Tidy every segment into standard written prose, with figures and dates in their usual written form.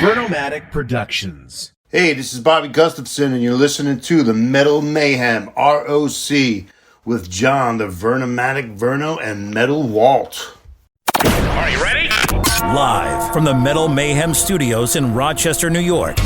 Vernomatic Productions. Hey, this is Bobby Gustafson, and you're listening to the Metal Mayhem ROC with John, the Vernomatic Verno and Metal Walt. Are you ready? Live from the Metal Mayhem Studios in Rochester, New York.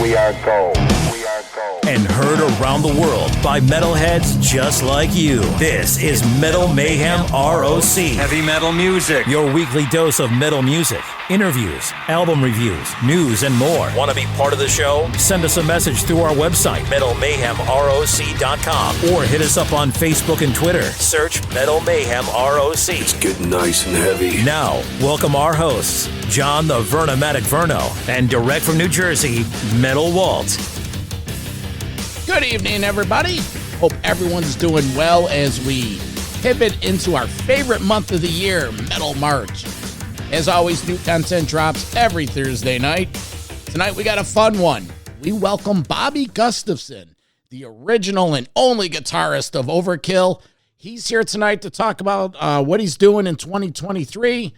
We are gold. We are gold. And heard around the world by metalheads just like you. This is Metal Mayhem ROC. Heavy metal music. Your weekly dose of metal music, interviews, album reviews, news, and more. Want to be part of the show? Send us a message through our website, metalmayhemroc.com, or hit us up on Facebook and Twitter. Search Metal Mayhem ROC. It's getting nice and heavy. Now, welcome our hosts, John the Vernomatic Verno, and direct from New Jersey, Metal Walt. Good evening, everybody. Hope everyone's doing well as we pivot into our favorite month of the year, Metal March. As always, new content drops every Thursday night. Tonight we got a fun one. We welcome Bobby Gustafson, the original and only guitarist of OVERKILL. He's here tonight to talk about what he's doing in 2023,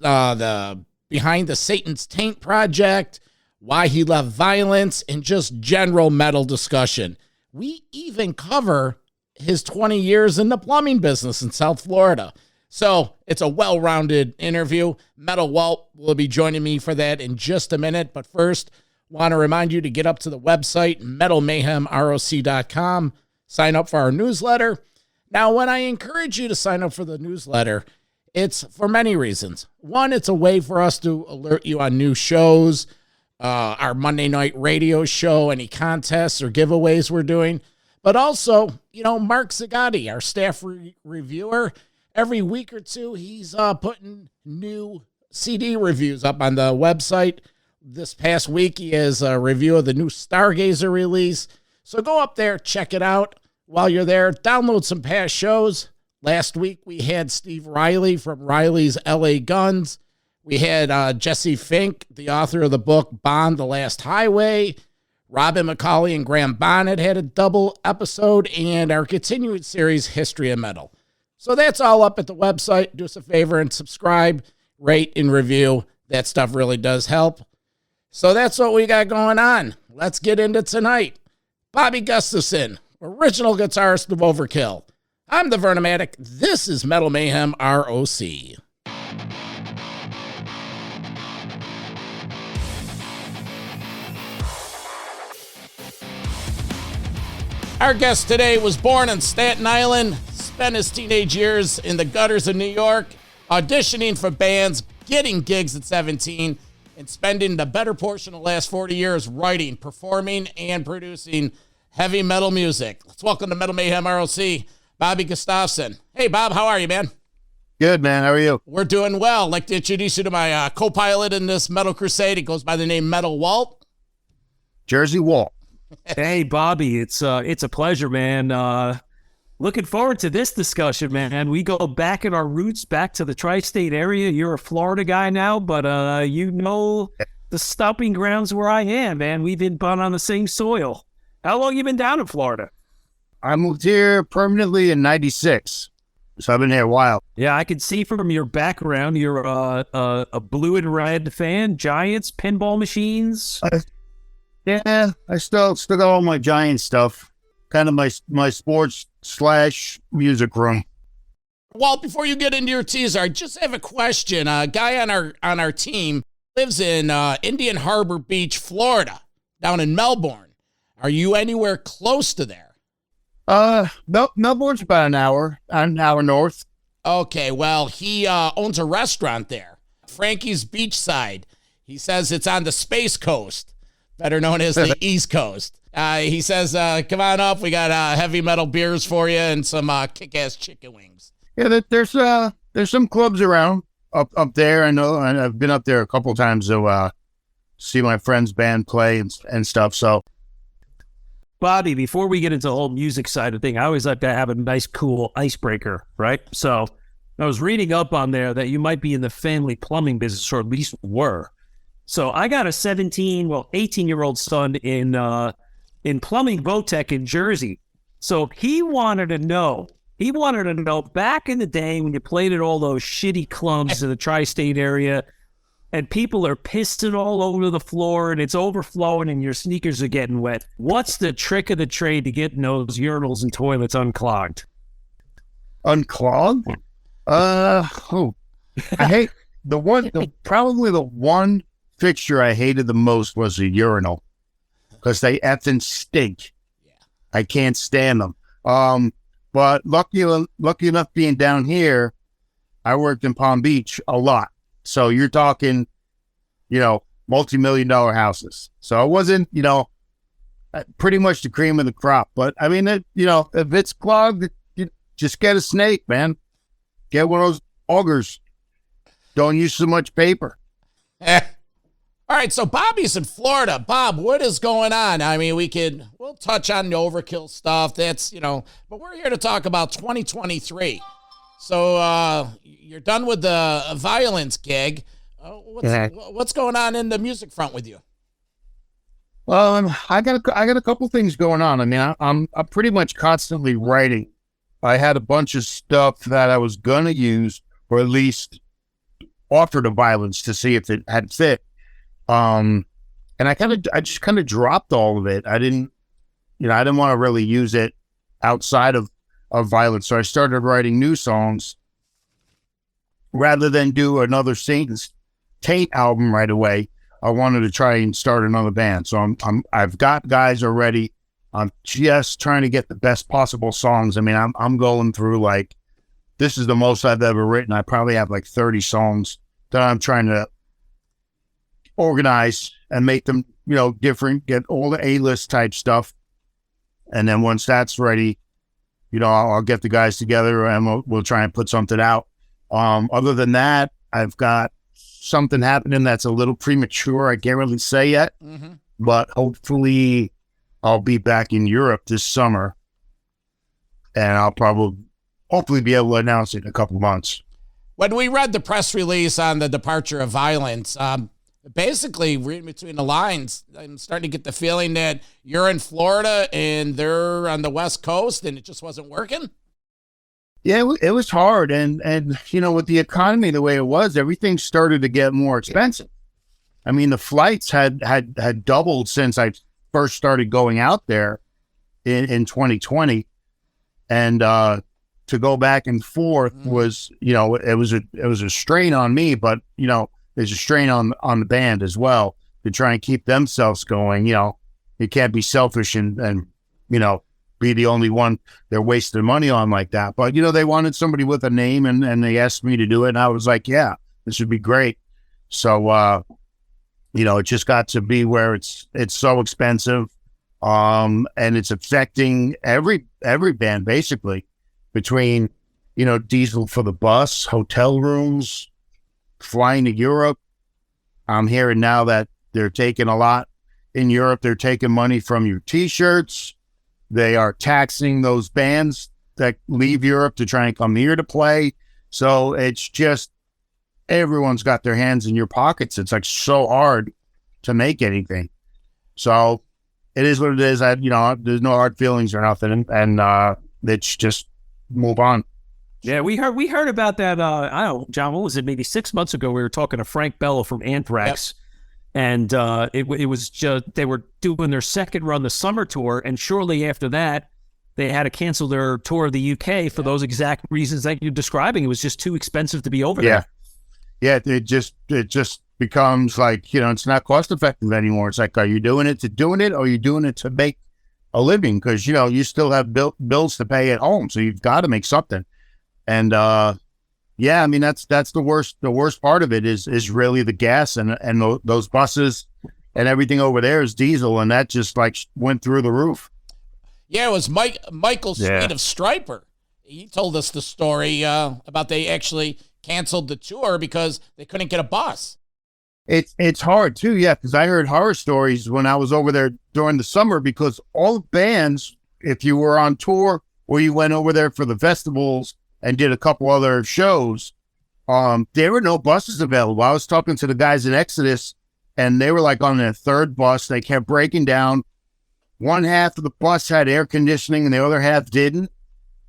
the Behind the Satan's TAINT project, why he left VIO-LENCE, and just general metal discussion. We even cover his 20 years in the plumbing business in South Florida. So it's a well-rounded interview. Metal Walt will be joining me for that in just a minute. But first, want to remind you to get up to the website, metalmayhemroc.com, sign up for our newsletter. Now, when I encourage you to sign up for the newsletter, it's for many reasons. One, it's a way for us to alert you on new shows, our Monday night radio show, any contests or giveaways we're doing. But also, Mark Zagatti, our staff reviewer, every week or two, he's putting new CD reviews up on the website. This past week, he has a review of the new Stargazer release. So go up there, check it out. While you're there, download some past shows. Last week, we had Steve Riley from Riley's LA Guns. We had Jesse Fink, the author of the book Bond, The Last Highway. Robin McCauley and Graham Bonnet had a double episode, and our continuing series, History of Metal. So that's all up at the website. Do us a favor and subscribe, rate, and review. That stuff really does help. So that's what we got going on. Let's get into tonight. Bobby Gustafson, original guitarist of OVERKILL. I'm the Vernomatic. This is Metal Mayhem ROC. Our guest today was born in Staten Island, spent his teenage years in the gutters of New York, auditioning for bands, getting gigs at 17, and spending the better portion of the last 40 years writing, performing, and producing heavy metal music. Let's welcome to Metal Mayhem ROC, Bobby Gustafson. Hey, Bob, how are you, man? Good, man. How are you? We're doing well. I'd like to introduce you to my co-pilot in this metal crusade. He goes by the name Metal Walt. Jersey Walt. Hey, Bobby, it's a pleasure, man. Looking forward to this discussion, man. We go back in our roots, back to the tri-state area. You're a Florida guy now, but the stomping grounds where I am, man. We've been born on the same soil. How long you been down in Florida? I moved here permanently in 96, so I've been here a while. Yeah, I can see from your background, you're a blue and red fan, Giants, pinball machines. Yeah, I still got all my Giant stuff. Kind of my sports / music room. Walt, before you get into your teaser, I just have a question. A guy on our team lives in Indian Harbor Beach, Florida, down in Melbourne. Are you anywhere close to there? Melbourne's about an hour north. Okay, well, he owns a restaurant there, Frankie's Beachside. He says it's on the Space Coast, better known as the East Coast. He says, come on up. We got heavy metal beers for you and some kick-ass chicken wings. Yeah, there's some clubs around up there. I know, and I've been up there a couple times to see my friend's band play and stuff. So, Bobby, before we get into the whole music side of thing, I always like to have a nice, cool icebreaker, right? So I was reading up on there that you might be in the family plumbing business, or at least were. So I got a 18-year-old son in plumbing Votech in Jersey. So he wanted to know back in the day when you played at all those shitty clubs in the tri-state area, and people are pissing all over the floor and it's overflowing and your sneakers are getting wet. What's the trick of the trade to getting those urinals and toilets unclogged? Unclogged? I hate probably the one fixture I hated the most was the urinal because they effing stink. I can't stand them. But lucky enough being down here, I worked in Palm Beach a lot. So you're talking, multi-million-dollar houses. So it wasn't, pretty much the cream of the crop. But I mean, if it's clogged, you just get a snake, man. Get one of those augers. Don't use so much paper. All right, so Bobby's in Florida. Bob, what is going on? I mean, we'll touch on the overkill stuff. That's, but we're here to talk about 2023. So you're done with the VIO-LENCE gig. What's going on in the music front with you? Well, I got a couple things going on. I mean, I'm pretty much constantly writing. I had a bunch of stuff that I was gonna use, or at least offer to VIO-LENCE to see if it had fit. And I just kind of dropped all of it. I didn't want to really use it outside of VIO-LENCE. So I started writing new songs rather than do another TAINT album right away. I wanted to try and start another band. So I've got guys already. I'm just trying to get the best possible songs. I mean, I'm going through this is the most I've ever written. I probably have 30 songs that I'm trying to organize and make them, different, get all the A-list type stuff. And then once that's ready, I'll get the guys together and we'll try and put something out. Other than that, I've got something happening that's a little premature. I can't really say yet, but hopefully I'll be back in Europe this summer and I'll hopefully be able to announce it in a couple months. When we read the press release on the departure of VIO-LENCE, basically reading between the lines, I'm starting to get the feeling that you're in Florida and they're on the West Coast and it just wasn't working. Yeah, it was hard. And with the economy the way it was, everything started to get more expensive. I mean, the flights had doubled since I first started going out there in 2020. And to go back and forth was, it was a strain on me, but, there's a strain on the band as well to try and keep themselves going. You can't be selfish and be the only one they're wasting money on like that. But, they wanted somebody with a name and they asked me to do it. And I was like, yeah, this would be great. So, it just got to be where it's so expensive. And it's affecting every band basically between, diesel for the bus, hotel rooms, flying to Europe. I'm hearing now that they're taking a lot in Europe. They're taking money from your t-shirts. They are taxing those bands that leave Europe to try and come here to play. So it's just, everyone's got their hands in your pockets. It's so hard to make anything. So it is what it is. There's no hard feelings or nothing. And it's just move on. Yeah, we heard about that. I don't know, John, what was it? Maybe 6 months ago, we were talking to Frank Bello from Anthrax. Yep. And it was just, they were doing their second run, the summer tour. And shortly after that, they had to cancel their tour of the UK for those exact reasons that you're describing. It was just too expensive to be over there. Yeah, it just becomes it's not cost effective anymore. It's are you doing it to doing it, or are you doing it to make a living? Because, you still have bills to pay at home. So you've got to make something. And I mean, that's the worst part of it is really the gas and those buses and everything over there is diesel, and that just went through the roof. Yeah, it was Michael Sweet of Stryper. He told us the story about they actually canceled the tour because they couldn't get a bus. It's hard too, because I heard horror stories when I was over there during the summer, because all the bands, if you were on tour or you went over there for the festivals and did a couple other shows, there were no buses available. I was talking to the guys in Exodus, and they were on their third bus. They kept breaking down. One half of the bus had air conditioning, and the other half didn't.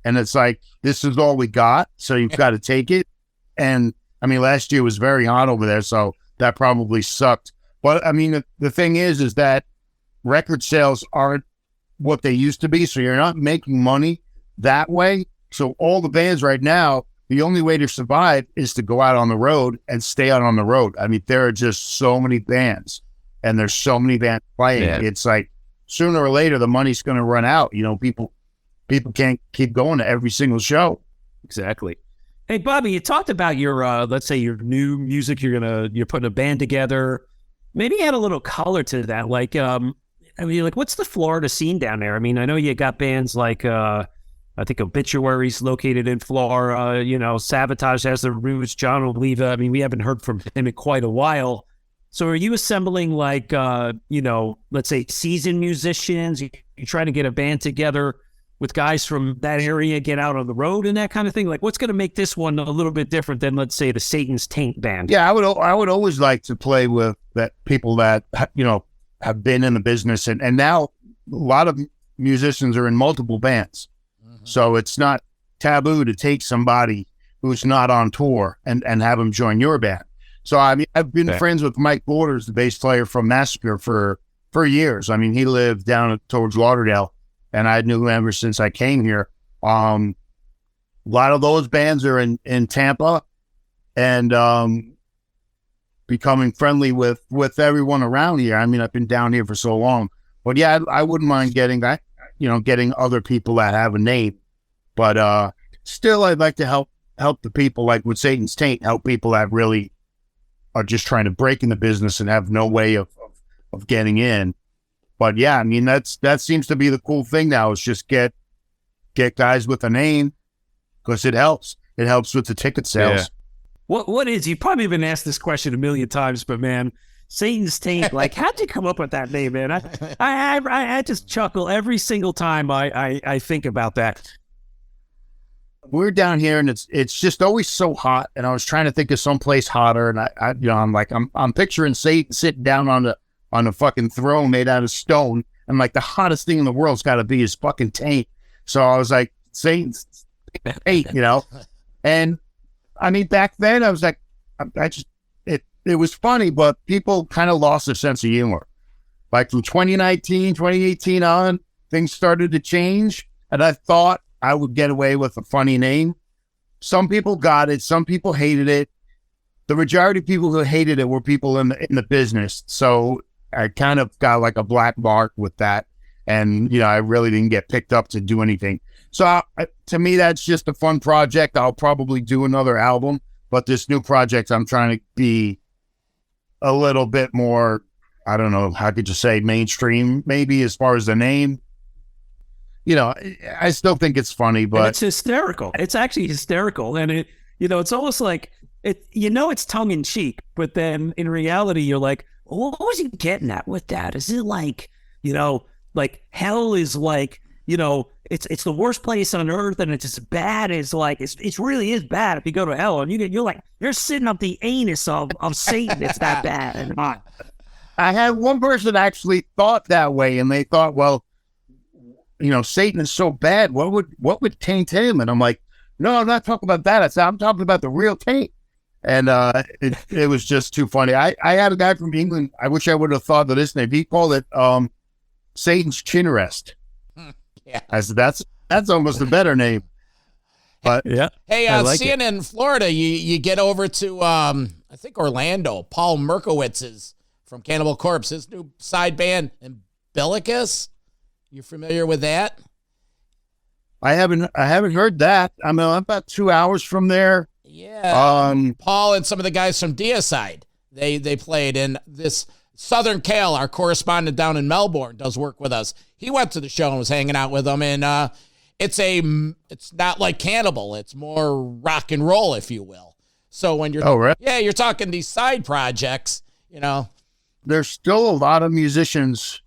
And it's this is all we got, so you've got to take it. And, I mean, last year was very hot over there, so that probably sucked. But I mean, the thing is that record sales aren't what they used to be. So you're not making money that way. So all the bands right now, the only way to survive is to go out on the road and stay out on the road. I mean, there are just so many bands and there's so many bands playing. Yeah. It's like sooner or later, the money's going to run out. You know, people can't keep going to every single show. Exactly. Hey, Bobby, you talked about your, let's say your new music, you're putting a band together. Maybe add a little color to that. Like, I mean, like, what's the Florida scene down there? I mean, I know you got bands like, I think Obituary's located in Florida. You know, Sabotage has their roots. John Oliva. I mean, we haven't heard from him in quite a while. So are you assembling like, you know, let's say seasoned musicians? You trying to get a band together with guys from that area, get out on the road and that kind of thing? Like, what's going to make this one a little bit different than, let's say, the Satan's Taint band? Yeah, I would always like to play with that people that, you know, have been in the business. And now a lot of musicians are in multiple bands. So it's not taboo to take somebody who's not on tour and have them join your band. So, I mean, I've been friends with Mike Borders, the bass player from Massacre, for years. I mean, he lived down towards Lauderdale, and I knew him ever since I came here. A lot of those bands are in Tampa and becoming friendly with everyone around here. I mean, I've been down here for so long. But, yeah, I wouldn't mind getting that. You know, getting other people that have a name, but still, I'd like to help the people, like with Satan's Taint, help people that really are just trying to break in the business and have no way of getting in. But yeah, I mean, that seems to be the cool thing now, is just get guys with a name, because it helps. It helps with the ticket sales. Yeah. What is? You've probably been asked this question a million times, but man, Satan's Taint, like, how'd you come up with that name, man? I just chuckle every single time I think about that. We're down here and it's just always so hot, and I was trying to think of someplace hotter, and I you know, I'm picturing Satan sitting down on a fucking throne made out of stone, and like the hottest thing in the world's got to be his fucking taint. So I was like, Satan's Taint, you know. And I mean, back then I was like, it was funny, but people kind of lost their sense of humor. Like from 2019, 2018 on, things started to change, and I thought I would get away with a funny name. Some people got it. Some people hated it. The majority of people who hated it were people in the business. So I kind of got like a black mark with that. And, you know, I really didn't get picked up to do anything. So to me, that's just a fun project. I'll probably do another album, but this new project, I'm trying to be a little bit more, I don't know, how could you say, mainstream, maybe, as far as the name. You know, I still think it's funny, but... And it's hysterical. It's actually hysterical. And it, you know, it's almost like, it's tongue-in-cheek, but then in reality, you're like, what was he getting at with that? Is it like, you know, like hell is like, you know, it's the worst place on earth, and it's as bad as like, it really is bad if you go to hell, and you're like, you're sitting up the anus of Satan. It's that bad. And I had one person actually thought that way, and they thought, well, you know, Satan is so bad, what would taint him? And I'm like, no, I'm not talking about that. I'm talking about the real taint. And it was just too funny. I had a guy from England, I wish I would have thought of this name. He called it Satan's Chin Rest. Yeah. I said, that's almost a better name. But yeah. Hey, like seeing in Florida, you get over to, I think, Orlando. Paul Merkowitz is from Cannibal Corpse, his new side band, Umbilicus. You familiar with that? I haven't heard that. I'm about 2 hours from there. Yeah. Paul and some of the guys from Deicide, they played in this. Southern Cal, our correspondent down in Melbourne, does work with us. He went to the show and was hanging out with them, and it's not like Cannibal. It's more rock and roll, if you will. So when you're you're talking these side projects, you know, there's still a lot of musicians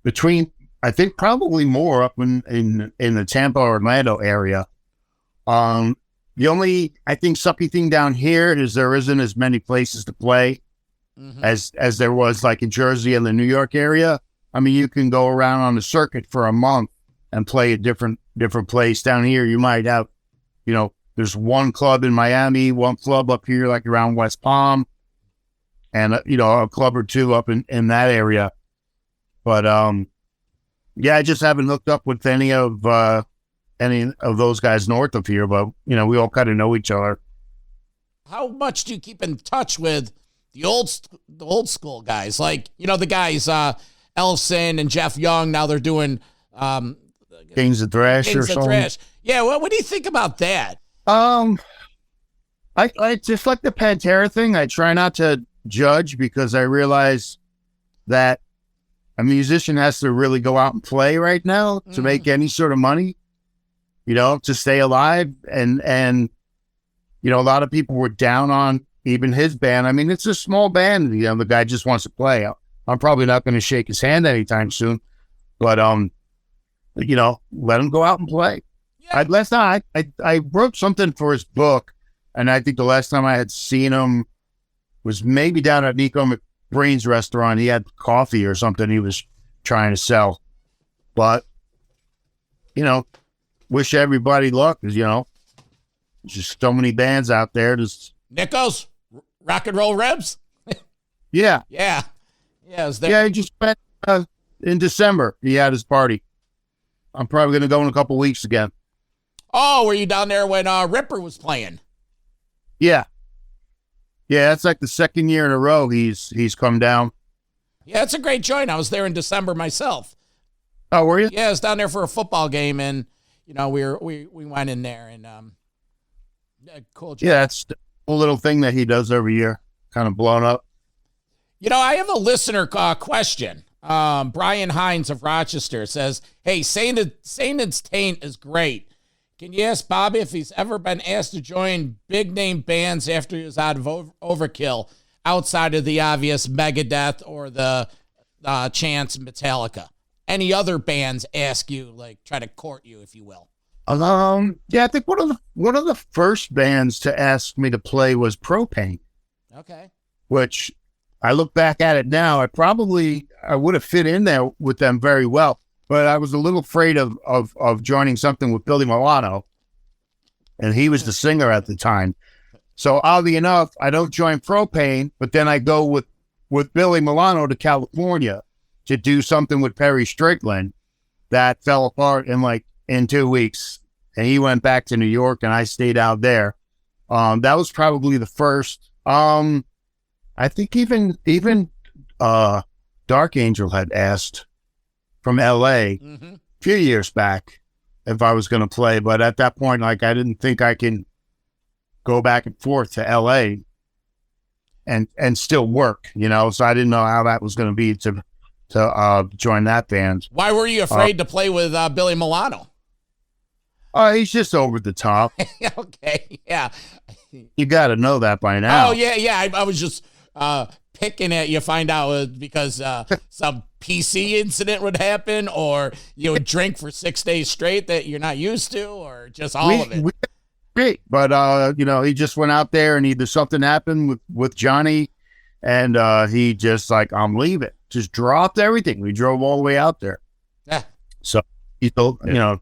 between, I think probably more up in the Tampa, Orlando area. The only, I think, sucky thing down here is there isn't as many places to play as there was like in Jersey and the New York area. I mean, you can go around on the circuit for a month and play a different place. Down here, you might have, you know, there's one club in Miami, one club up here like around West Palm, and a club or two up in that area. But yeah, I just haven't hooked up with any of those guys north of here. But we all kind of know each other. How much do you keep in touch with the old school guys? Like the guys Elfson and Jeff Young. Now they're doing Kings of Thrash or something. Thrash. Yeah, what do you think about that? I just like the Pantera thing. I try not to judge because I realize that a musician has to really go out and play right now to make any sort of money, to stay alive. And a lot of people were down on even his band. I mean, it's a small band. The guy just wants to play. I'm probably not going to shake his hand anytime soon, but let him go out and play. Yeah. Last night, I wrote something for his book, and I think the last time I had seen him was maybe down at Nico McBrain's restaurant. He had coffee or something he was trying to sell. But, wish everybody luck, because, there's just so many bands out there. Nico's Rock and Roll Rebs? Yeah. Yeah. Yeah, he just went in December. He had his party. I'm probably going to go in a couple weeks again. Oh, were you down there when Ripper was playing? Yeah. Yeah, that's like the second year in a row he's come down. Yeah, it's a great joint. I was there in December myself. Oh, were you? Yeah, I was down there for a football game, and we went in there, and cool joint. Yeah, it's a little thing that he does every year, kind of blown up. I have a listener question. Brian Hines of Rochester says, "Hey, Satan's Taint is great. Can you ask Bobby if he's ever been asked to join big name bands after he was out of Overkill, outside of the obvious Megadeth or the Chance Metallica? Any other bands ask you, like try to court you, if you will?" Yeah, I think one of the first bands to ask me to play was Propane. Okay. Which I look back at it now, I would have fit in there with them very well. But I was a little afraid of joining something with Billy Milano, and he was the singer at the time. So oddly enough, I don't join Propane, but then I go with Billy Milano to California to do something with Perry Strickland that fell apart in 2 weeks, and he went back to New York, and I stayed out there. That was probably the first. I think even Dark Angel had asked from LA a few years back if I was going to play, but at that point, I didn't think I can go back and forth to LA and still work, so I didn't know how that was going to be to join that band. Why were you afraid to play with Billy Milano? He's just over the top. Okay, yeah. You got to know that by now. Oh, yeah. I was just picking at you, find out because some PC incident would happen, or you would drink for 6 days straight that you're not used to, or just all of it. Great, but he just went out there, and either something happened with Johnny, and he just I'm leaving. Just dropped everything. We drove all the way out there. Yeah. So he's a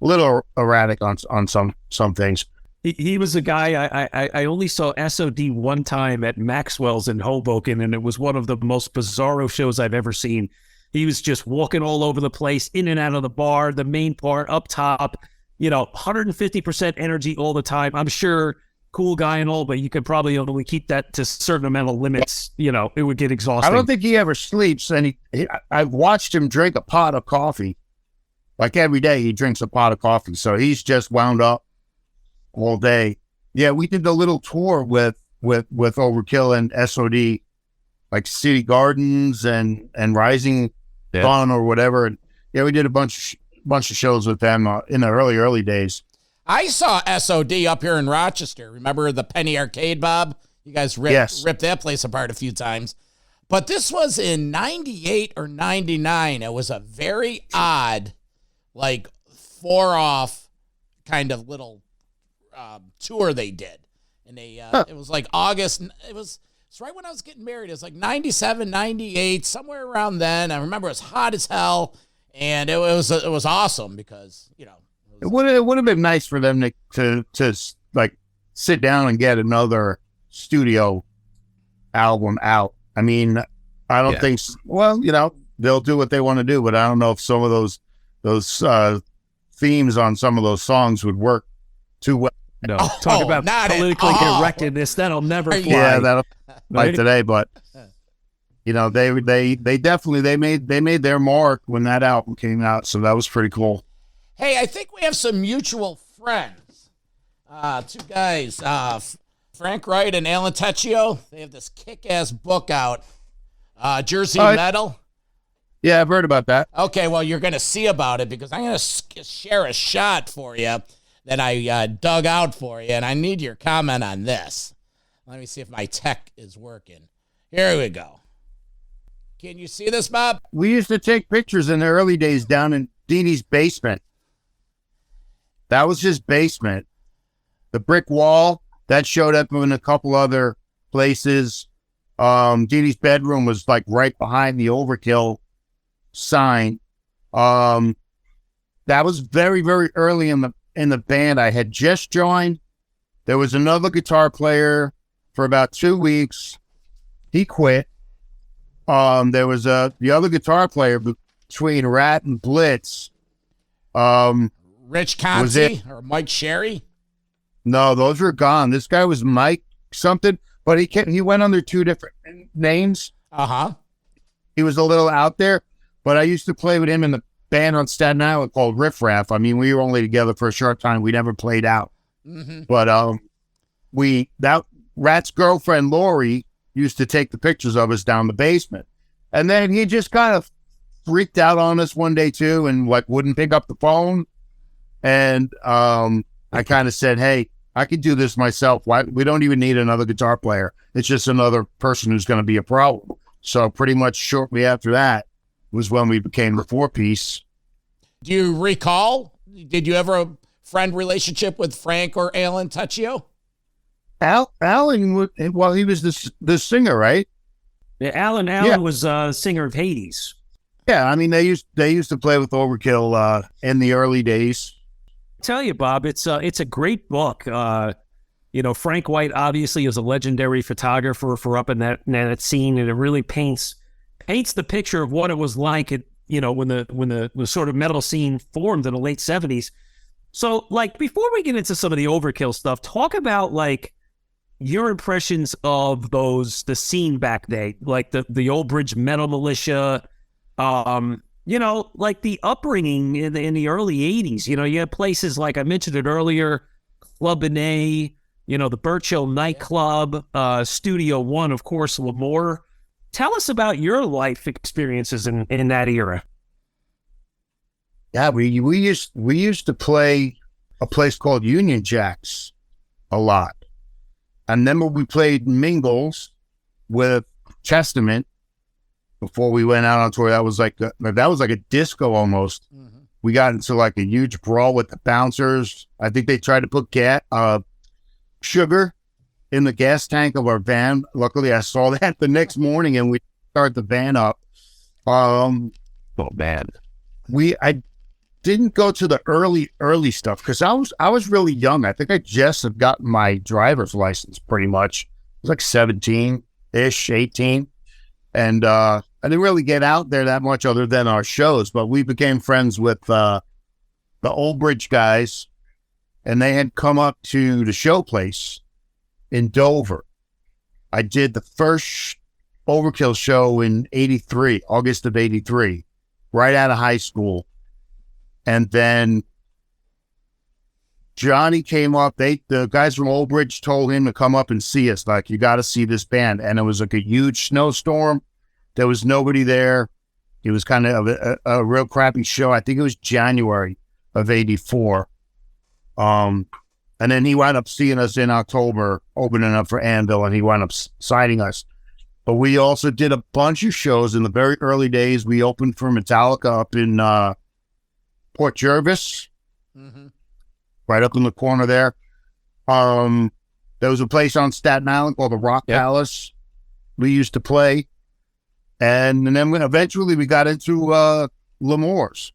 little erratic on some things. He was a guy, I only saw SOD one time at Maxwell's in Hoboken, and it was one of the most bizarro shows I've ever seen. He was just walking all over the place, in and out of the bar, the main part, up top, 150% energy all the time. I'm sure, cool guy and all, but you could probably only keep that to a certain amount of limits. It would get exhausting. I don't think he ever sleeps, and I've watched him drink a pot of coffee. Like every day he drinks a pot of coffee, so he's just wound up all day. Yeah, we did the little tour with Overkill and SOD, like City Gardens and Rising Dawn or whatever. And yeah, we did a bunch of shows with them in the early days. I saw SOD up here in Rochester. Remember the Penny Arcade, Bob? You guys ripped that place apart a few times. But this was in 98 or 99. It was a very odd, 4-off kind of little tour they did. And it was August. It's right when I was getting married. It was 97, 98, somewhere around then. I remember it was hot as hell, and it was awesome because it would have been nice for them to sit down and get another studio album out. I mean, I don't think. Well, they'll do what they want to do, but I don't know if some of those themes on some of those songs would work too well. No, talk about politically correctness. That'll never fly. Yeah, that'll fly Right? today. But they definitely made their mark when that album came out. So that was pretty cool. Hey, I think we have some mutual friends. Two guys, Frank Wright and Alan Tecchio. They have this kick-ass book out, Jersey Metal. Yeah, I've heard about that. Okay, well, you're going to see about it because I'm going to share a shot for you that I dug out for you, and I need your comment on this. Let me see if my tech is working. Here we go. Can you see this, Bob? We used to take pictures in the early days down in Deanie's basement. That was his basement. The brick wall, that showed up in a couple other places. Deanie's bedroom was like right behind the Overkill sign. That was very, very early in the band. I had just joined. There was another guitar player for about 2 weeks. He quit. There was the other guitar player between Rat and Blitz. Rich Conti or Mike Sherry? No, those were gone. This guy was Mike something, but he went under 2 different names. Uh-huh. He was a little out there, but I used to play with him in the band on Staten Island called Riff Raff. I mean, we were only together for a short time. We never played out. Mm-hmm. But Rat's girlfriend, Lori, used to take the pictures of us down the basement. And then he just kind of freaked out on us one day too and wouldn't pick up the phone. And I kind of said, hey, I could do this myself. We don't even need another guitar player. It's just another person who's going to be a problem. So pretty much shortly after that was when we became the 4-piece. Do you recall? Did you ever a friend relationship with Frank or Alan Tecchio? Alan, he was the singer, right? Yeah, Alan was singer of Hades. Yeah, I mean they used to play with Overkill in the early days. Tell you, Bob, it's a great book. Frank White obviously is a legendary photographer for up in that scene, and it really paints the picture of what it was like when the sort of metal scene formed in the late 70s. So, before we get into some of the Overkill stuff, talk about your impressions of the scene back then, the Old Bridge Metal Militia, the upbringing in the early 80s. You had places like I mentioned it earlier, Club Benet, the Birch Hill nightclub, Studio One, of course, Lemoore. Tell us about your life experiences in that era. Yeah, we used to play a place called Union Jacks a lot. And then we played Mingles with Testament before we went out on tour. That was like a disco almost. Mm-hmm. We got into a huge brawl with the bouncers. I think they tried to put sugar in the gas tank of our van. Luckily, I saw that the next morning, and we started the van up. Oh man, I didn't go to the early stuff because I was really young. I think I just had gotten my driver's license pretty much. It was 17-ish, 18. And I didn't really get out there that much other than our shows, but we became friends with the Old Bridge guys, and they had come up to the show place in Dover. I did the first Overkill show in August of 83, right out of high school. And then Johnny came up. The guys from Old Bridge told him to come up and see us. You got to see this band. And it was a huge snowstorm. There was nobody there. It was kind of a real crappy show. I think it was January of 84. And then he wound up seeing us in October, opening up for Anvil, and he wound up signing us. But we also did a bunch of shows in the very early days. We opened for Metallica up in Port Jervis, mm-hmm. right up in the corner there. There was a place on Staten Island called the Rock Palace. We used to play. And then eventually we got into Lemoore's.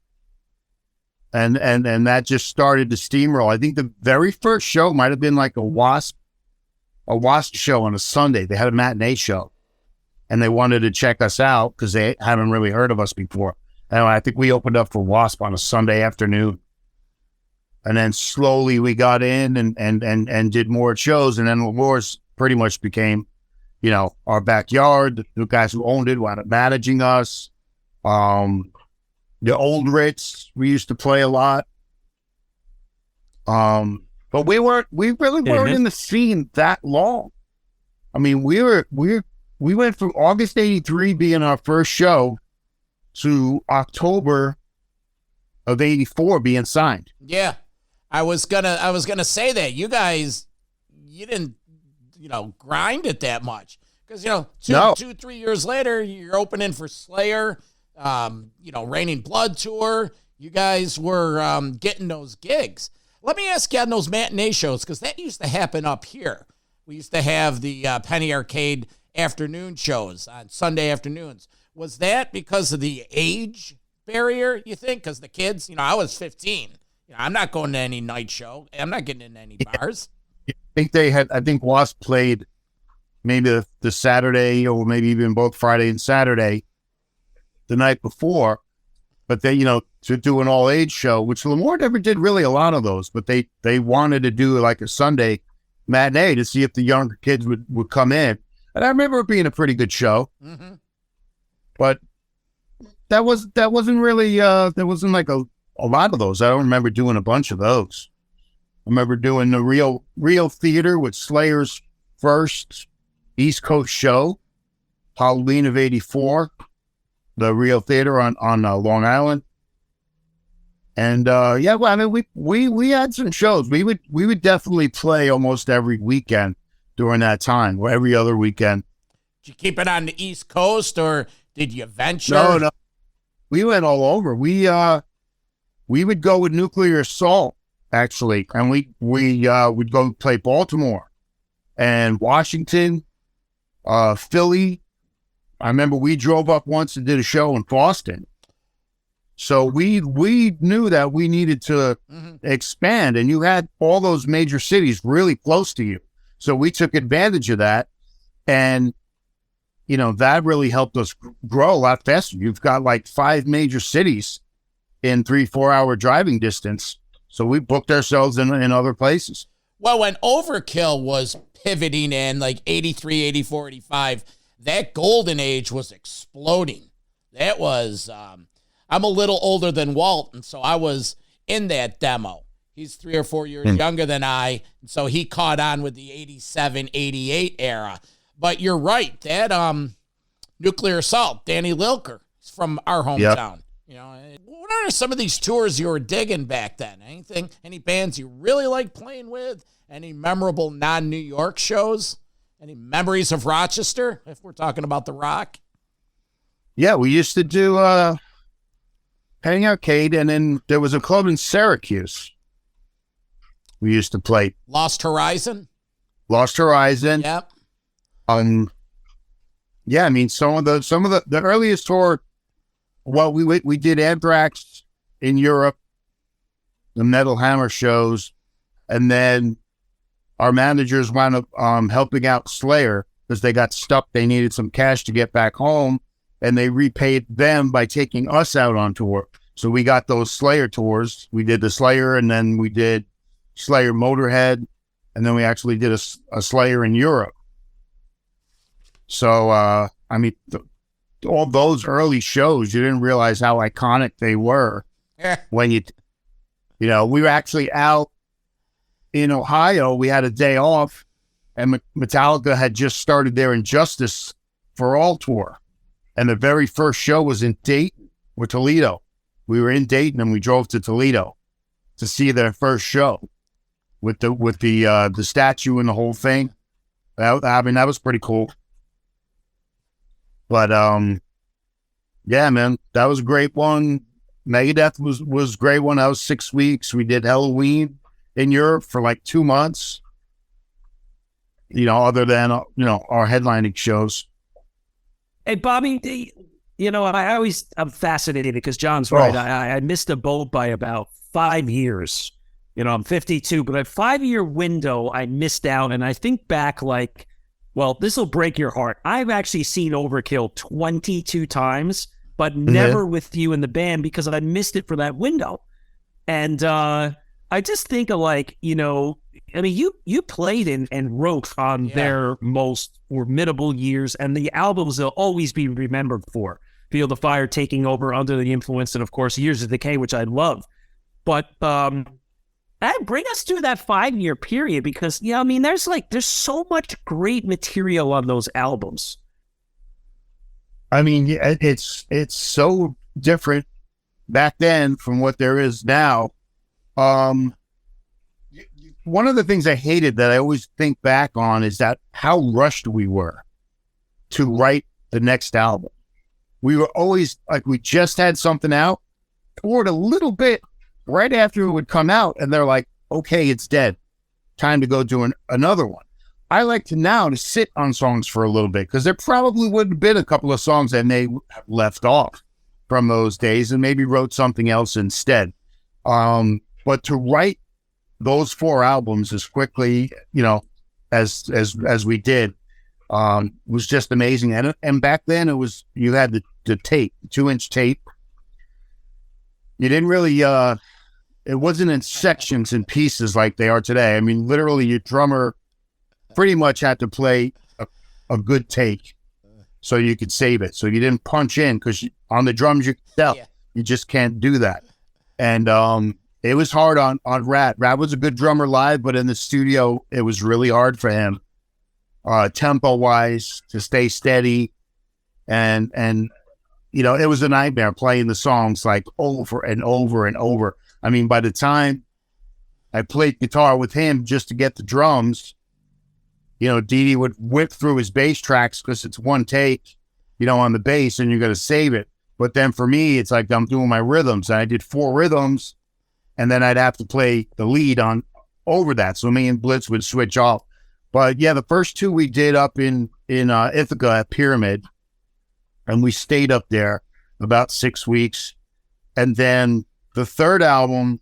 And that just started to steamroll. I think the very first show might have been a Wasp a Wasp show on a Sunday. They had a matinee show, and they wanted to check us out because they haven't really heard of us before. And I think we opened up for Wasp on a Sunday afternoon. And then slowly we got in and did more shows. And then Lemore's pretty much became, you know, our backyard. The guys who owned it wound up managing us. The old Ritz, we used to play a lot. But we really weren't in the scene that long. I mean, we went from August 83 being our first show to October of 84 being signed. Yeah. I was gonna say that you guys, you didn't, you know, grind it that much because, you know, 2-3 years later, you're opening for Slayer, you know, Raining Blood tour. You guys were getting those gigs. Let me ask you on those matinee shows, because that used to happen up here. We used to have the Penny Arcade afternoon shows on Sunday afternoons. Was that because of the age barrier, you think? Because the kids, you know, I was 15. You know, I'm not going to any night show. I'm not getting in any bars. I think Wasp played maybe the Saturday or maybe even both Friday and Saturday the night before. But they, you know, to do an all-age show, which Lemore never did really a lot of those, but they wanted to do like a Sunday matinee to see if the younger kids would come in. And I remember it being a pretty good show. Mm-hmm. But that wasn't really, there wasn't like a lot of those. I don't remember doing a bunch of those. I remember doing the real theater with Slayer's first East Coast show, Halloween of 84, the Real Theater on Long Island. And yeah, well, I mean, we had some shows. We would definitely play almost every weekend during that time, or every other weekend. Did you keep it on the East Coast, or did you venture? No. We went all over. We would go with Nuclear Assault, actually, and we would go play Baltimore and Washington, Philly. I remember we drove up once and did a show in Boston. So we knew that we needed to expand, and you had all those major cities really close to you. So we took advantage of that, and you know, that really helped us grow a lot faster. You've got like 5 major cities in 3-4 hour driving distance. So we booked ourselves in other places. Well, when Overkill was pivoting in like 83, 84, 85, that golden age was exploding. That was, I'm a little older than Walt, and so I was in that demo. He's 3 or 4 years younger than I, and so he caught on with the 87, 88 era. But you're right, that Nuclear Assault, Danny Lilker, is from our hometown. Yep. You know, what are some of these tours you were digging back then? Any bands you really like playing with? Any memorable non-New York shows? Any memories of Rochester, if we're talking about the rock? Yeah, we used to do Penny Arcade, and then there was a club in Syracuse. We used to play Lost Horizon. Yep. Yeah, I mean, some of the earliest tour. Well, we did Anthrax in Europe, the Metal Hammer shows, and then our managers wound up helping out Slayer because they got stuck. They needed some cash to get back home, and they repaid them by taking us out on tour. So we got those Slayer tours. We did the Slayer, and then we did Slayer Motorhead, and then we actually did a Slayer in Europe. So, I mean, all those early shows, you didn't realize how iconic they were when you know, we were actually out in Ohio. We had a day off, and Metallica had just started their Injustice for All tour. And the very first show was in Dayton or Toledo. We were in Dayton, and we drove to Toledo to see their first show with the statue and the whole thing. I mean, that was pretty cool. But yeah, man, that was a great one. Megadeth was a great one. That was 6 weeks. We did Halloween in Europe for like 2 months. You know, other than our headlining shows. Hey, Bobby, you know, I'm fascinated because John's right. I missed a boat by about 5 years I'm 52, but a 5-year window I missed out. And I think back like, well, this will break your heart. I've actually seen Overkill 22 times, but never with you in the band because I missed it for that window. And I just think of like, you played and wrote on their most formidable years, and the albums will always be remembered for Feel the Fire, Taking Over, Under the Influence, and of course Years of Decay, which I love. But bring us through that 5-year period because there's so much great material on those albums. I mean, it's so different back then from what there is now. One of the things I hated that I always think back on is that how rushed we were to write the next album. We were always like, we just had something out, toured a little bit right after it would come out, and they're like, okay, it's dead. Time to go do another one. I like to sit on songs for a little bit because there probably would have been a couple of songs that may have left off from those days and maybe wrote something else instead. But to write those 4 albums as quickly, as we did, was just amazing. And back then you had the tape, 2-inch tape. You didn't really, it wasn't in sections and pieces like they are today. I mean, literally your drummer pretty much had to play a good take so you could save it. So you didn't punch in because on the drums you could tell. You just can't do that. And, it was hard on Rat. Rat was a good drummer live, but in the studio, it was really hard for him, tempo-wise, to stay steady. And it was a nightmare playing the songs like over and over and over. I mean, by the time I played guitar with him just to get the drums, Dee Dee would whip through his bass tracks because it's one take, on the bass, and you're going to save it. But then for me, it's like I'm doing my rhythms, and I did 4 rhythms. And then I'd have to play the lead on over that. So me and Blitz would switch off. But yeah, the first 2 we did up in Ithaca at Pyramid. And we stayed up there about 6 weeks. And then the 3rd album,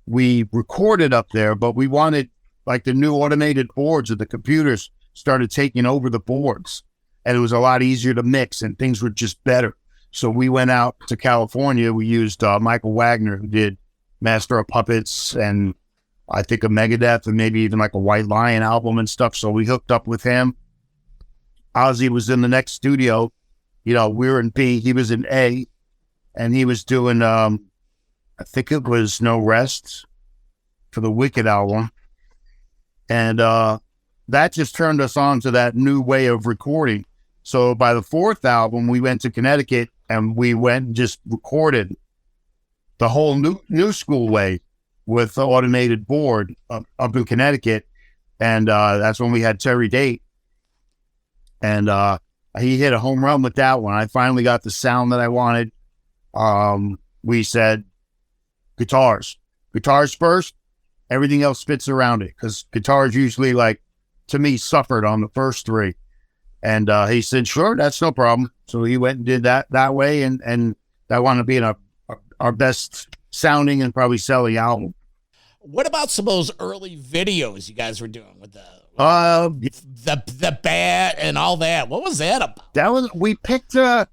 we recorded up there, but we wanted like the new automated boards of the computers started taking over the boards. And it was a lot easier to mix and things were just better. So we went out to California. We used Michael Wagner, who did Master of Puppets and I think a Megadeth and maybe even like a White Lion album and stuff. So we hooked up with him. Ozzy was in the next studio. We were in B, he was in A, and he was doing, I think it was No Rest for the Wicked album. And that just turned us on to that new way of recording. So by the 4th album, we went to Connecticut and we went and just recorded the whole new school way with the automated board up in Connecticut. And that's when we had Terry Date. And he hit a home run with that one. I finally got the sound that I wanted. We said, guitars first, everything else fits around it. Because guitars usually, like, to me, suffered on the first 3. And he said, sure, that's no problem. So he went and did that way. And that wound up being our best sounding and probably selling album. What about some of those early videos you guys were doing with the bat and all that? What was that about? We picked at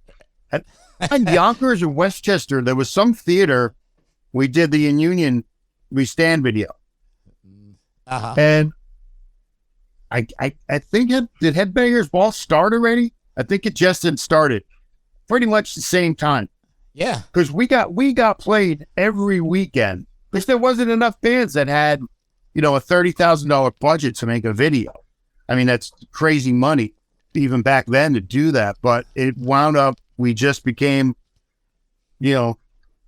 Yonkers or Westchester. There was some theater. We did the In Union We Stand video. And I think did Headbangers Ball start already? I think it just had started pretty much the same time. Yeah. Because we got played every weekend. Because there wasn't enough bands that had, a $30,000 budget to make a video. I mean, that's crazy money even back then to do that. But it wound up, we just became, the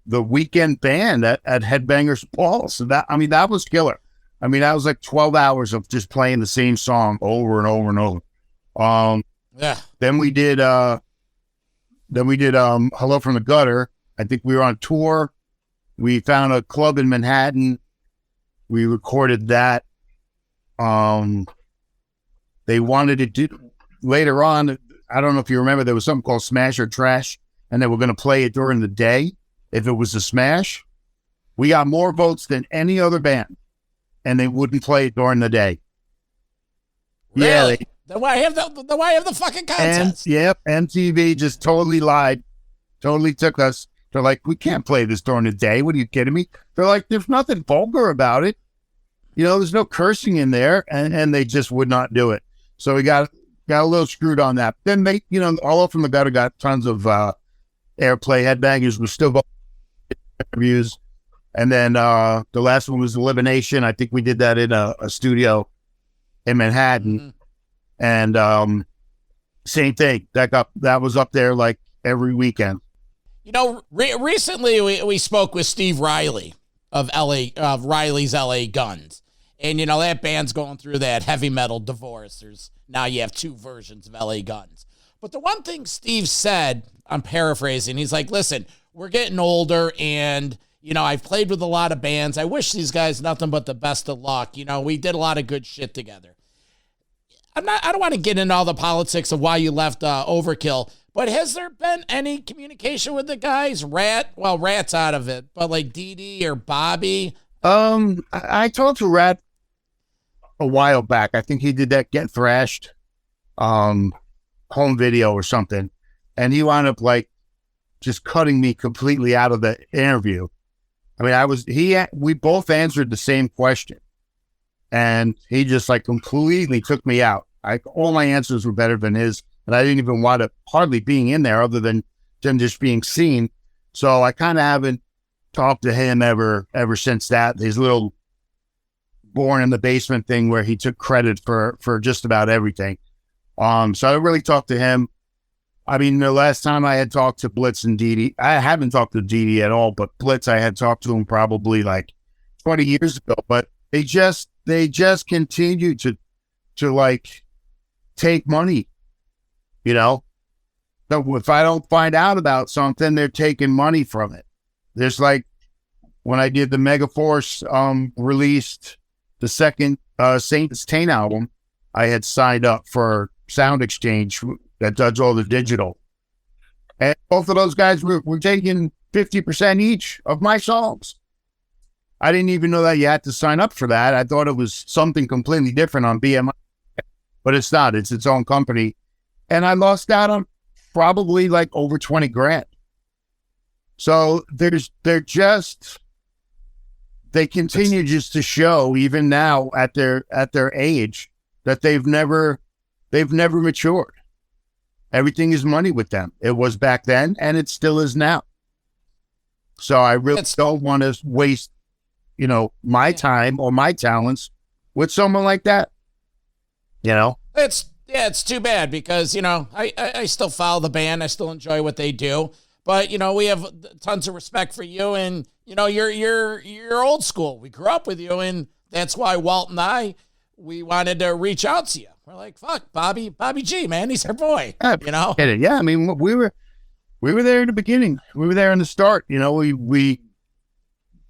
weekend band at Headbangers Ball. So that was killer. I mean, that was like 12 hours of just playing the same song over and over and over. Then we did Hello from the Gutter. I think we were on tour. We found a club in Manhattan. We recorded that. They wanted to do later on. I don't know if you remember, there was something called Smash or Trash, and they were going to play it during the day if it was a smash. We got more votes than any other band, and they wouldn't play it during the day. Really? Yeah, Then why have the fucking contest? MTV just totally lied, totally took us. They're like, we can't play this during the day. What are you kidding me? They're like, there's nothing vulgar about it. There's no cursing in there, and they just would not do it. So we got a little screwed on that. Then they, All Up From the Gutter got tons of airplay. Headbangers was still interviews. And then the last one was Elimination. I think we did that in a studio in Manhattan. And same thing. That was up there like every weekend. Recently we spoke with Steve Riley of Riley's LA Guns. And, that band's going through that heavy metal divorce. Now you have two versions of LA Guns. But the one thing Steve said, I'm paraphrasing, he's like, listen, we're getting older and, I've played with a lot of bands. I wish these guys nothing but the best of luck. We did a lot of good shit together. I don't want to get into all the politics of why you left Overkill, but has there been any communication with the guys? Rat's out of it, but like Dee Dee or Bobby? I talked to Rat a while back. I think he did that Get Thrashed home video or something, and he wound up like just cutting me completely out of the interview. I mean, we both answered the same question, and he just like completely took me out. All my answers were better than his, and I didn't even want to hardly being in there other than just being seen. So I kind of haven't talked to him ever since that. His little born in the basement thing where he took credit for just about everything. So I don't really talk to him. I mean, the last time I had talked to Blitz and Dee Dee, I haven't talked to Dee Dee at all, but Blitz, I had talked to him probably like 20 years ago, but they just continue to like take money, So if I don't find out about something, they're taking money from it. There's like, when I did the Megaforce, released the second Saint's TAINT album, I had signed up for Sound Exchange that does all the digital. And both of those guys were taking 50% each of my songs. I didn't even know that you had to sign up for that. I thought it was something completely different on BMI, but it's not. It's its own company. And I lost out on probably like over 20 grand. So they continue just to show, even now at their age, that they've never matured. Everything is money with them. It was back then, and it still is now. So I really don't want to waste, my time or my talents with someone like that. It's too bad because, I still follow the band. I still enjoy what they do. But, we have tons of respect for you, and, you're old school. We grew up with you, and that's why Walt and we wanted to reach out to you. We're like, fuck, Bobby G, man, he's our boy, Yeah, I mean, we were there in the beginning. We were there in the start. We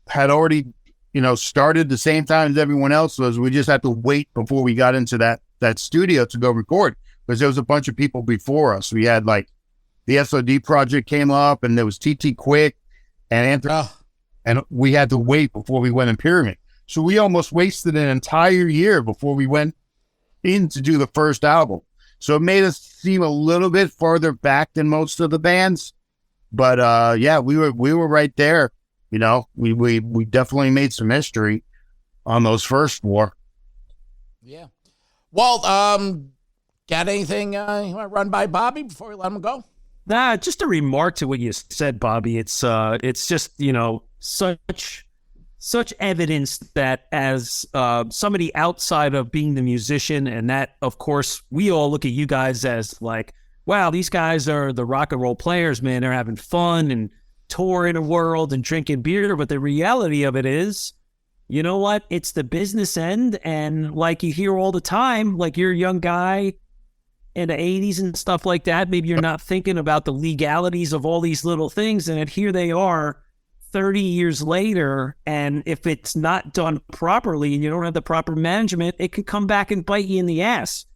had already, started the same time as everyone else was. We just had to wait before we got into that studio to go record, because there was a bunch of people before us. We had like the SOD project came up, and there was TT Quick and and we had to wait before we went in Pyramid. So we almost wasted an entire year before we went in to do the first album. So it made us seem a little bit farther back than most of the bands. But we were right there. We definitely made some history on those first four. Yeah. Walt, got anything you want to run by Bobby before we let him go? Nah, just a remark to what you said, Bobby. It's just, such evidence that as somebody outside of being the musician, and that, of course, we all look at you guys as like, wow, these guys are the rock and roll players, man. They're having fun and touring the world and drinking beer. But the reality of it is, you know what? It's the business end. And like you hear all the time, like you're a young guy in the 80s and stuff like that. Maybe you're not thinking about the legalities of all these little things. And here they are 30 years later. And if it's not done properly and you don't have the proper management, it could come back and bite you in the ass.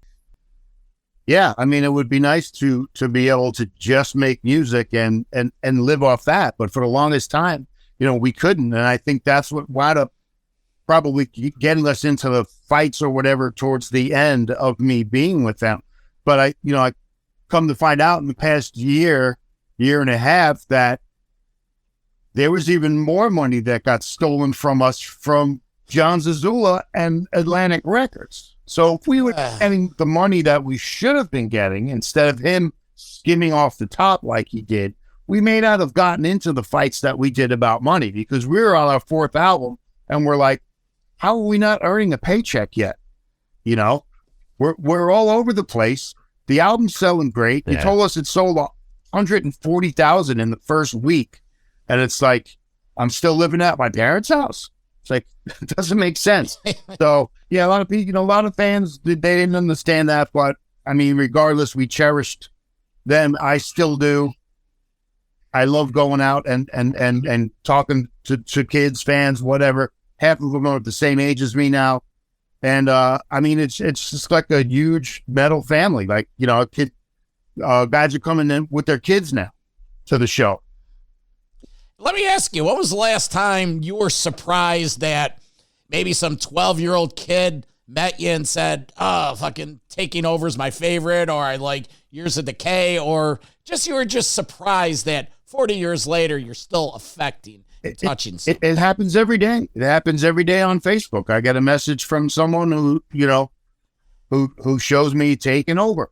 Yeah. I mean, it would be nice to be able to just make music and live off that. But for the longest time, we couldn't. And I think that's what wound up probably getting us into the fights or whatever towards the end of me being with them. But I come to find out in the past year and a half that there was even more money that got stolen from us from John Zazula and Atlantic Records. So if we were getting the money that we should have been getting, instead of him skimming off the top like he did, we may not have gotten into the fights that we did about money, because we were on our 4th album and we're like, how are we not earning a paycheck yet? We're all over the place. The album's selling great. You told us it sold 140,000 in the first week. And it's like, I'm still living at my parents' house. It's like, it doesn't make sense. So, yeah, a lot of people, a lot of fans, they didn't understand that. But, I mean, regardless, we cherished them. I still do. I love going out and talking to kids, fans, whatever. Half of them are the same age as me now. And, I mean, it's just like a huge metal family. Like, a kid, guys are coming in with their kids now to the show. Let me ask you, what was the last time you were surprised that maybe some 12-year-old kid met you and said, oh, fucking Taking Over is my favorite, or I like Years of Decay, or just you were just surprised that 40 years later you're still affecting and touching something? It happens every day. It happens every day on Facebook. I get a message from someone who shows me Taking Over,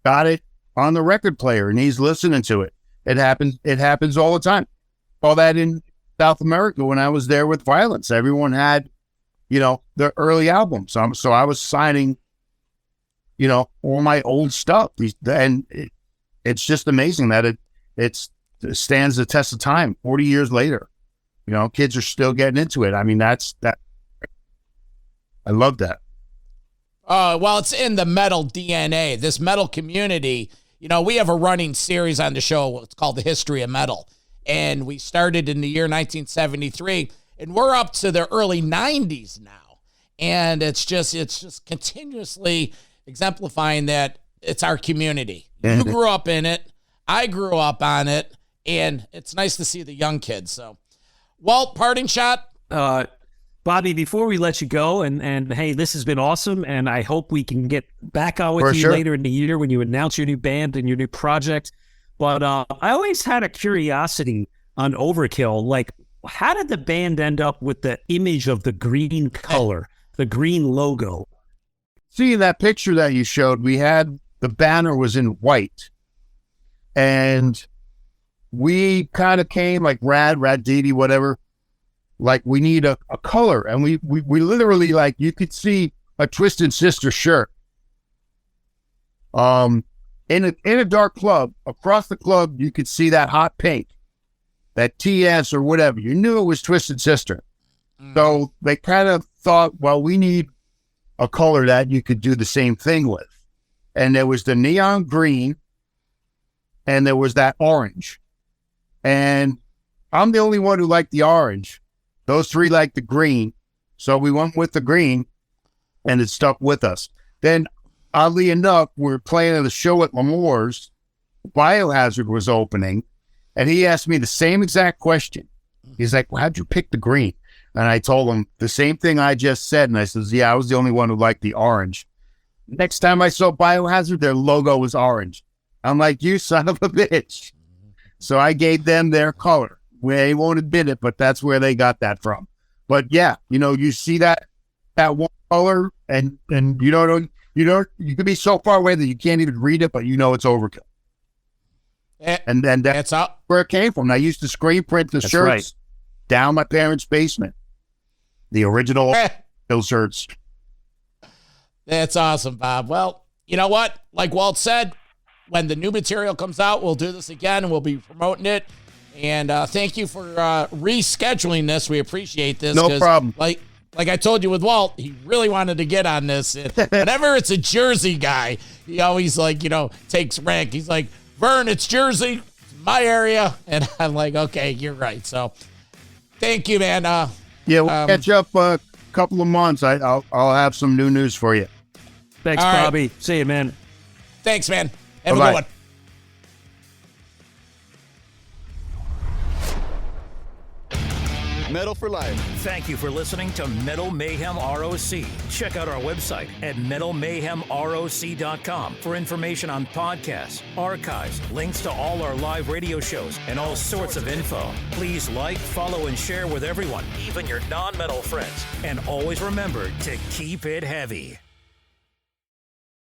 got it on the record player and he's listening to it. It happens all the time. All that in South America when I was there with VIO-LENCE. Everyone had, their early albums. So I was signing, all my old stuff. And it's just amazing that it stands the test of time 40 years later. Kids are still getting into it. I mean, that's that. I love that. Well, it's in the metal DNA, this metal community. We have a running series on the show. It's called The History of Metal. And we started in the year 1973, and we're up to the early 90s now. And it's just continuously exemplifying that it's our community. You grew up in it. I grew up on it. And it's nice to see the young kids. So, Walt, parting shot? Bobby, before we let you go, and hey, this has been awesome, and I hope we can get back on with For you sure. later in the year when you announce your new band and your new project. But I always had a curiosity on Overkill, like, how did the band end up with the image of the green color, the green logo? See, that picture that you showed, we had the banner was in white, and we kind of came like Rad Didi, whatever. Like, we need a color. And we literally, like, you could see a Twisted Sister shirt. In a dark club, across the club, you could see that hot pink, that TS or whatever. You knew it was Twisted Sister. So they kind of thought, well, we need a color that you could do the same thing with. And there was the neon green, and there was that orange. And I'm the only one who liked the orange. Those three liked the green. So we went with the green, and it stuck with us. Then, oddly enough, we were playing at a show at L'Amour's. Biohazard was opening, and he asked me the same exact question. He's like, well, how'd you pick the green? And I told him the same thing I just said. And I says, yeah, I was the only one who liked the orange. Next time I saw Biohazard, their logo was orange. I'm like, you son of a bitch. So I gave them their color. They won't admit it, but that's where they got that from. But yeah, you see that one color, and you could be so far away that you can't even read it, but it's Overkill. And that's where it came from. I used to screen print the shirts down my parents' basement. The original Overkill shirts. That's awesome, Bob. Well, you know what? Like Walt said, when the new material comes out, we'll do this again, and we'll be promoting it. And thank you for rescheduling this. We appreciate this. No problem. Like I told you with Walt, he really wanted to get on this. And whenever it's a Jersey guy, he always takes rank. He's like, Vern, it's Jersey, it's my area. And I'm like, okay, you're right. So thank you, man. Yeah, we'll catch up a couple of months. I'll have some new news for you. Thanks, All right. Bobby. See you, man. Thanks, man. Have a Bye-bye. good one. Metal for life. Thank you for listening to Metal Mayhem ROC. Check out our website at metalmayhemroc.com for information on podcasts, archives, links to all our live radio shows, and all sorts of info. Please like, follow, and share with everyone, even your non-metal friends. And always remember to keep it heavy.